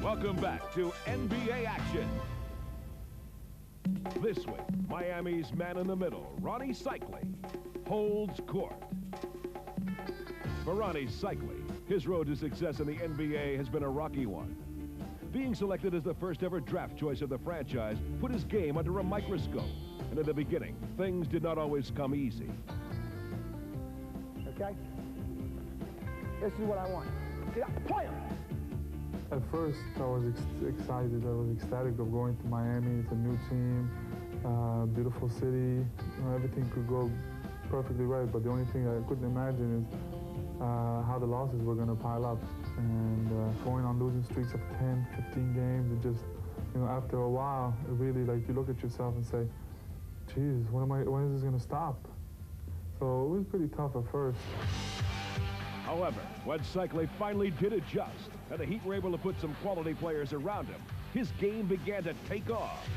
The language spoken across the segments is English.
Welcome back to NBA action. This week, Miami's man in the middle, Rony Seikaly, holds court. For Rony Seikaly, his road to success in the NBA has been a rocky one. Being selected as the first ever draft choice of the franchise put his game under a microscope. And in the beginning, things did not always come easy. Okay? This is what I want. Yeah, play him! At first, I was excited. I was ecstatic of going to Miami. It's a new team, beautiful city. You know, everything could go perfectly right, but the only thing I couldn't imagine is how the losses were going to pile up. And going on losing streaks of 10, 15 games, it just, you know, after a while, it really, like, you look at yourself and say, geez, when is this going to stop? So it was pretty tough at first. However, when Seikaly finally did adjust, and the Heat were able to put some quality players around him, his game began to take off.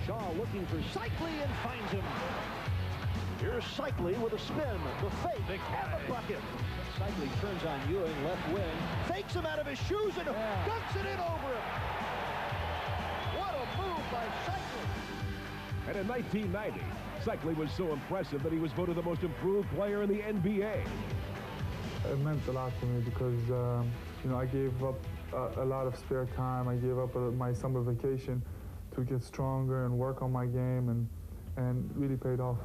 Shaw looking for Seikaly and finds him. Here's Seikaly with a spin, the fake, and the bucket. Seikaly turns on Ewing, left wing, fakes him out of his shoes and dunks it in over him. What a move by Seikaly. And in 1990, Seikaly was so impressive that he was voted the most improved player in the NBA. It meant a lot to me because, you know, I gave up a lot of spare time. I gave up my summer vacation to get stronger and work on my game, and really paid off.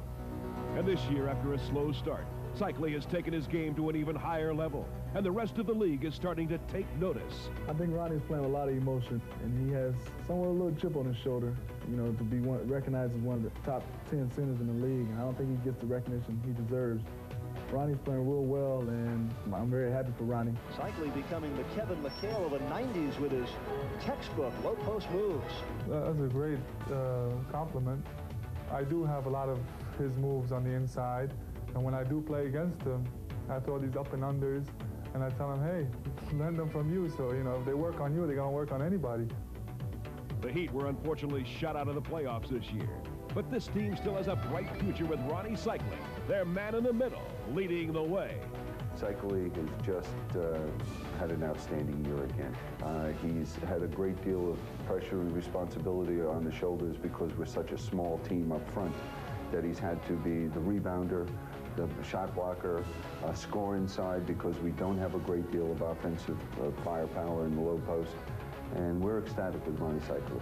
And this year, after a slow start, Seikaly has taken his game to an even higher level, and the rest of the league is starting to take notice. I think Ronnie's playing with a lot of emotion, and he has somewhat a little chip on his shoulder, you know, to be recognized as one of the top 10 centers in the league, and I don't think he gets the recognition he deserves. Ronnie's playing real well, and I'm very happy for Ronnie. Seikaly becoming the Kevin McHale of the 90s with his textbook low post moves. That's a great compliment. I do have a lot of his moves on the inside, and when I do play against him, I throw these up and unders, and I tell him, hey, learn them from you. So, you know, if they work on you, they're going to work on anybody. The Heat were unfortunately shut out of the playoffs this year. But this team still has a bright future with Rony Seikaly, their man in the middle, leading the way. Seikaly has just had an outstanding year again. He's had a great deal of pressure and responsibility on the shoulders because we're such a small team up front that he's had to be the rebounder, the shot blocker, score inside because we don't have a great deal of offensive firepower in the low post. And we're ecstatic with Rony Seikaly.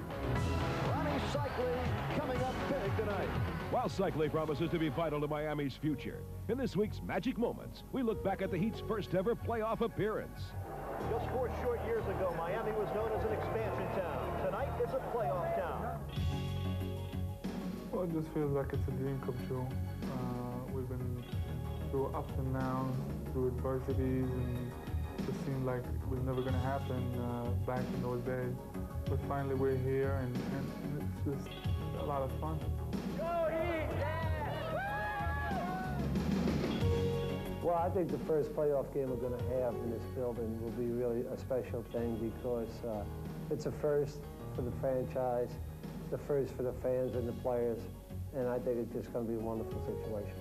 Rony Seikaly coming up big tonight. While Seikaly promises to be vital to Miami's future, in this week's Magic Moments, we look back at the Heat's first ever playoff appearance. Just 4 short years ago, Miami was known as an expansion town. Tonight, it's a playoff town. Well, it just feels like it's a dream come true. We've been through ups and downs, through adversities, and it seemed like it was never going to happen back in those days. But finally we're here, and it's just a lot of fun. Go Heat! Well, I think the first playoff game we're going to have in this building will be really a special thing because it's a first for the franchise, the first for the fans and the players, and I think it's just going to be a wonderful situation.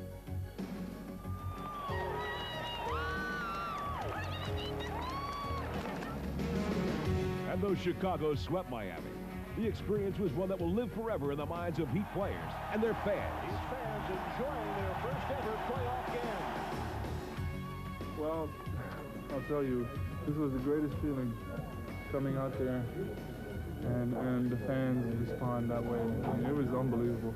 And though Chicago swept Miami, the experience was one that will live forever in the minds of Heat players and their fans. These fans enjoying their first ever playoff game. Well, I'll tell you, this was the greatest feeling coming out there and the fans respond that way. I mean, it was unbelievable.